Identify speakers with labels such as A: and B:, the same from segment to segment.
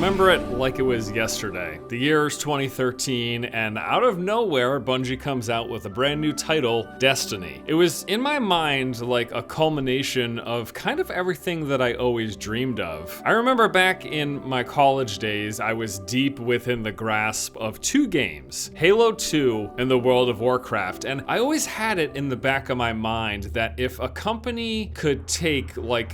A: remember it like it was yesterday. The year's 2013, and out of nowhere, Bungie comes out with a brand new title, Destiny. It was in my mind like a culmination of kind of everything that I always dreamed of. I remember back in my college days, I was deep within the grasp of two games, Halo 2 and the World of Warcraft, and I always had it in the back of my mind that if a company could take like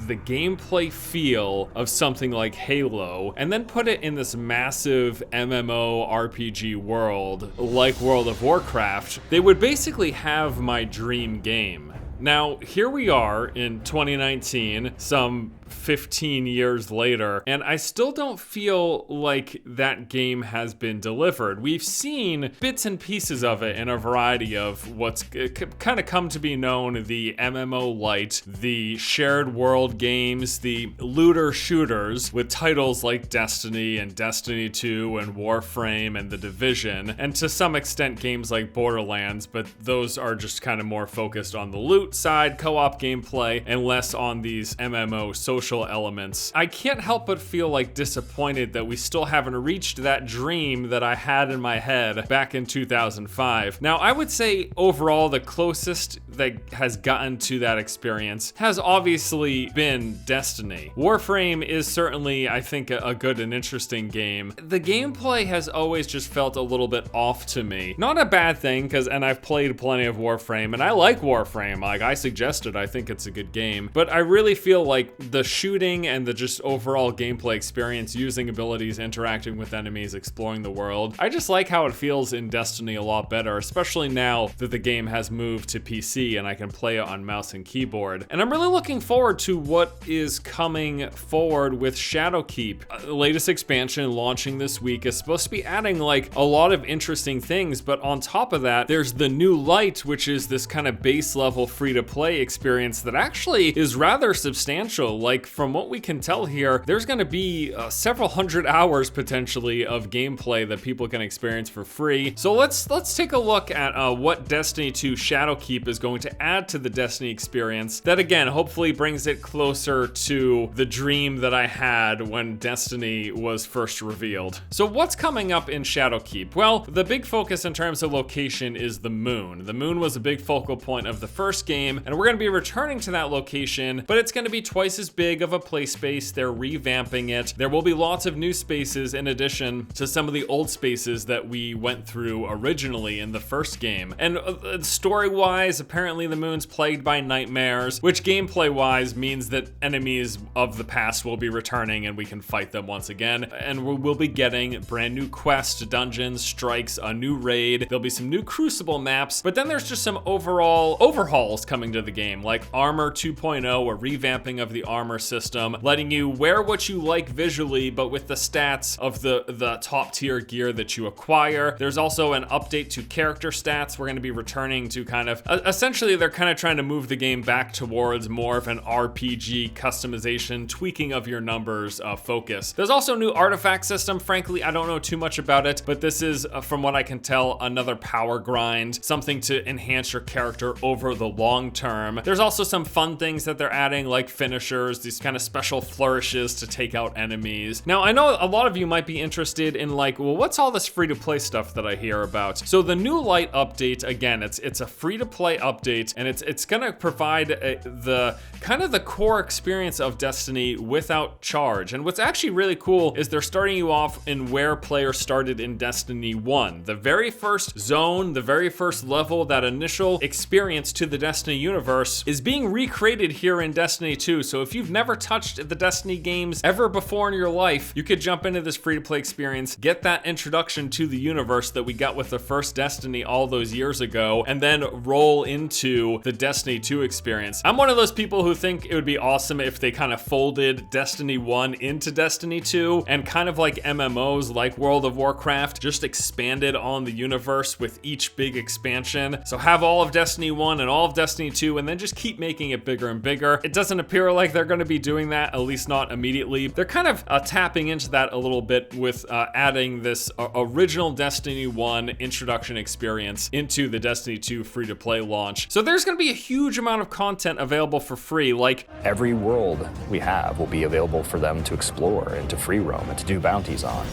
A: the gameplay feel of something like Halo and then put it in this massive MMO RPG world like World of Warcraft, they would basically have my dream game. Now, here we are in 2019, some 15 years later, and I still don't feel like that game has been delivered. We've seen bits and pieces of it in a variety of what's kind of come to be known the MMO light, the shared world games, the looter shooters with titles like Destiny and Destiny 2 and Warframe and The Division, and to some extent games like Borderlands, but those are just kind of more focused on the loot side, co-op gameplay, and less on these MMO social elements. I can't help but feel like disappointed that we still haven't reached that dream that I had in my head back in 2005. Now, I would say overall the closest that has gotten to that experience has obviously been Destiny. Warframe is certainly, I think, a good and interesting game. The gameplay has always just felt a little bit off to me. Not a bad thing, and I've played plenty of Warframe, and I like Warframe. Like I suggested, I think it's a good game, but I really feel like the shooting and the just overall gameplay experience, using abilities, interacting with enemies, exploring the world, I just like how it feels in Destiny a lot better, especially now that the game has moved to PC and I can play it on mouse and keyboard. And I'm really looking forward to what is coming forward with Shadowkeep. The latest expansion launching this week is supposed to be adding like a lot of interesting things, but on top of that, there's the new light, which is this kind of base level free-to-play experience that actually is rather substantial. Like from what we can tell here, there's going to be several hundred hours potentially of gameplay that people can experience for free. So let's take a look at what Destiny 2 Shadowkeep is going to add to the Destiny experience that again hopefully brings it closer to the dream that I had when Destiny was first revealed. So what's coming up in Shadowkeep? Well, the big focus in terms of location is the moon. The moon was a big focal point of the first game, and we're going to be returning to that location, but it's going to be twice as big of a play space. They're revamping it. There will be lots of new spaces in addition to some of the old spaces that we went through originally in the first game. And story-wise, apparently the moon's plagued by nightmares, which gameplay-wise means that enemies of the past will be returning and we can fight them once again. And we'll be getting brand new quests, dungeons, strikes, a new raid. There'll be some new Crucible maps, but then there's just some overall overhauls coming to the game, like Armor 2.0, a revamping of the armor system, letting you wear what you like visually, but with the stats of the top tier gear that you acquire. There's also an update to character stats. We're going to be returning to kind of, essentially they're kind of trying to move the game back towards more of an RPG customization, tweaking of your numbers focus. There's also a new artifact system. Frankly, I don't know too much about it, but this is, from what I can tell, another power grind, something to enhance your character over the long term. There's also some fun things that they're adding, like finishers, these kind of special flourishes to take out enemies. Now, I know a lot of you might be interested in like, well, what's all this free-to-play stuff that I hear about? So the new light update, again, it's a free-to-play update, and it's gonna provide the kind of the core experience of Destiny without charge. And what's actually really cool is they're starting you off in where players started in Destiny 1. The very first zone, the very first level, that initial experience to the Destiny universe is being recreated here in Destiny 2. So if you've never touched the Destiny games ever before in your life, you could jump into this free-to-play experience, get that introduction to the universe that we got with the first Destiny all those years ago, and then roll into the Destiny 2 experience. I'm one of those people who think it would be awesome if they kind of folded Destiny 1 into Destiny 2, and kind of like MMOs like World of Warcraft, just expanded on the universe with each big expansion. So have all of Destiny 1 and all of Destiny 2, and then just keep making it bigger and bigger. It doesn't appear like they're going to to be doing that, at least not immediately. They're kind of tapping into that a little bit with adding this original Destiny 1 introduction experience into the Destiny 2 free-to-play launch. So there's going to be a huge amount of content available for free. Like,
B: every world we have will be available for them to explore and to free roam and to do bounties on.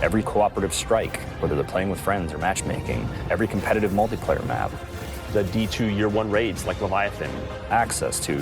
B: Every cooperative strike, whether they're playing with friends or matchmaking, every competitive multiplayer map.
C: The D2 Year 1 raids like Leviathan.
B: Access to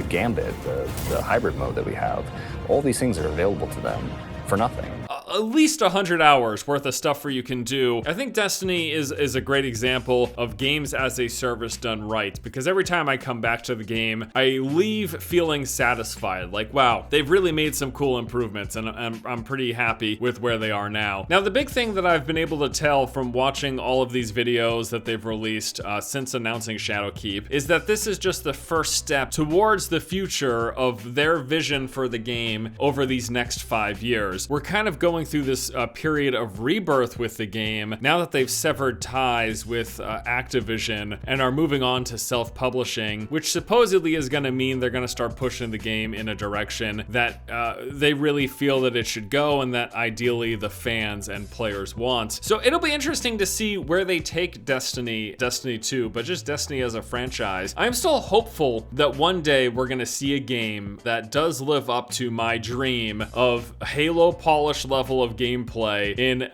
B: Gambit, the hybrid mode that we have. All these things are available to them for nothing.
A: At least 100 hours worth of stuff where you can do. I think Destiny is a great example of games as a service done right, because every time I come back to the game, I leave feeling satisfied. Like, wow, they've really made some cool improvements, and I'm pretty happy with where they are now. Now, the big thing that I've been able to tell from watching all of these videos that they've released since announcing Shadowkeep is that this is just the first step towards the future of their vision for the game over these next 5 years. We're kind of going through this period of rebirth with the game now that they've severed ties with Activision and are moving on to self-publishing, which supposedly is going to mean they're going to start pushing the game in a direction that they really feel that it should go and that ideally the fans and players want. So it'll be interesting to see where they take Destiny 2, but just Destiny as a franchise. I'm still hopeful that one day we're going to see a game that does live up to my dream of Halo polish level of gameplay in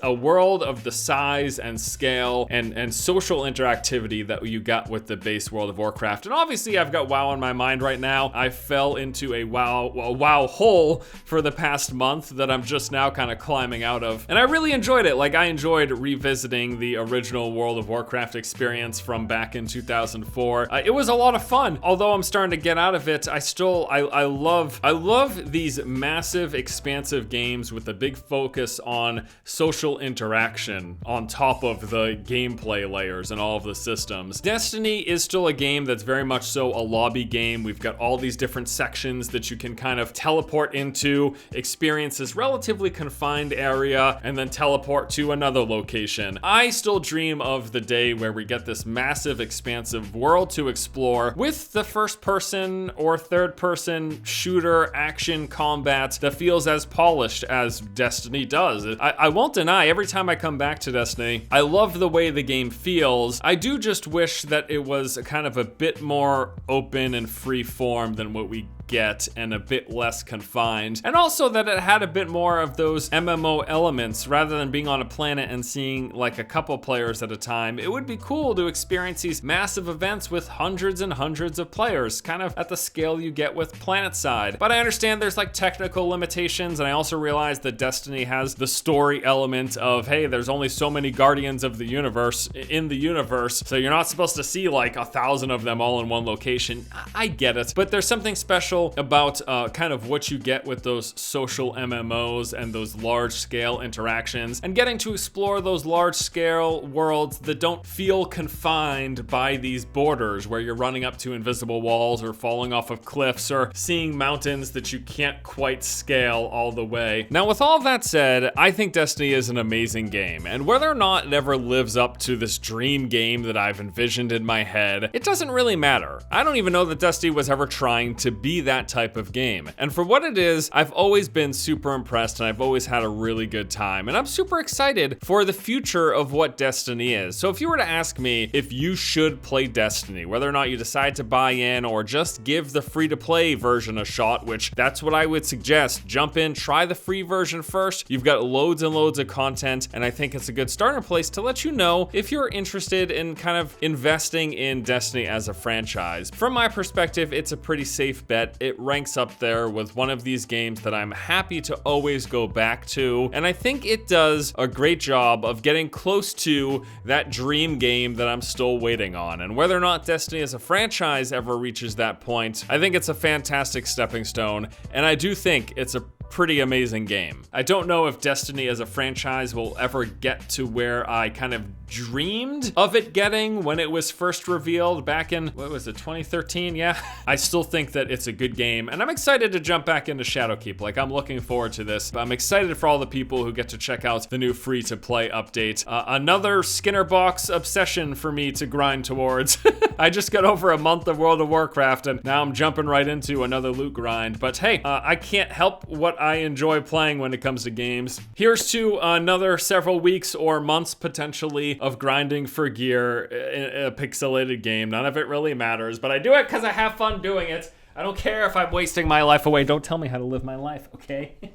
A: a world of the size and scale and social interactivity that you got with the base World of Warcraft. And obviously I've got WoW on my mind right now. I fell into a WoW hole for the past month that I'm just now kind of climbing out of. And I really enjoyed it. Like, I enjoyed revisiting the original World of Warcraft experience from back in 2004. It was a lot of fun. Although I'm starting to get out of it, I love these massive, expansive games with a big focus on social interaction on top of the gameplay layers and all of the systems. Destiny is still a game that's very much so a lobby game. We've got all these different sections that you can kind of teleport into, experience this relatively confined area, and then teleport to another location. I still dream of the day where we get this massive, expansive world to explore with the first person or third person shooter action combat that feels as polished as Destiny does. I won't deny, every time I come back to Destiny, I love the way the game feels. I do just wish that it was kind of a bit more open and free form than what we get and a bit less confined, and also that it had a bit more of those MMO elements rather than being on a planet and seeing like a couple players at a time. It would be cool to experience these massive events with hundreds and hundreds of players, kind of at the scale you get with PlanetSide. But I understand there's like technical limitations, and I also realize that Destiny has the story element of, hey, there's only so many Guardians of the Universe in the universe, so you're not supposed to see like 1,000 of them all in one location. I get it, but there's something special about kind of what you get with those social MMOs and those large-scale interactions, and getting to explore those large-scale worlds that don't feel confined by these borders where you're running up to invisible walls or falling off of cliffs or seeing mountains that you can't quite scale all the way. Now, with all that said, I think Destiny is an amazing game, and whether or not it ever lives up to this dream game that I've envisioned in my head, it doesn't really matter. I don't even know that Destiny was ever trying to be that type of game. And for what it is, I've always been super impressed, and I've always had a really good time. And I'm super excited for the future of what Destiny is. So if you were to ask me if you should play Destiny, whether or not you decide to buy in or just give the free-to-play version a shot, which that's what I would suggest. Jump in, try the free version first. You've got loads and loads of content, and I think it's a good starting place to let you know if you're interested in kind of investing in Destiny as a franchise. From my perspective, it's a pretty safe bet. It ranks up there with one of these games that I'm happy to always go back to, and I think it does a great job of getting close to that dream game that I'm still waiting on. And whether or not Destiny as a franchise ever reaches that point, I think it's a fantastic stepping stone, and I do think it's a pretty amazing game. I don't know if Destiny as a franchise will ever get to where I kind of dreamed of it getting when it was first revealed back in, what was it, 2013? Yeah. I still think that it's a good game, and I'm excited to jump back into Shadowkeep. Like, I'm looking forward to this. I'm excited for all the people who get to check out the new free-to-play update. Another Skinner box obsession for me to grind towards. I just got over a month of World of Warcraft, and now I'm jumping right into another loot grind. But hey, I can't help what I enjoy playing when it comes to games. Here's to another several weeks or months, potentially, of grinding for gear in a pixelated game. None of it really matters, but I do it because I have fun doing it. I don't care if I'm wasting my life away. Don't tell me how to live my life, okay? What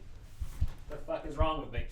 A: the fuck is wrong with me?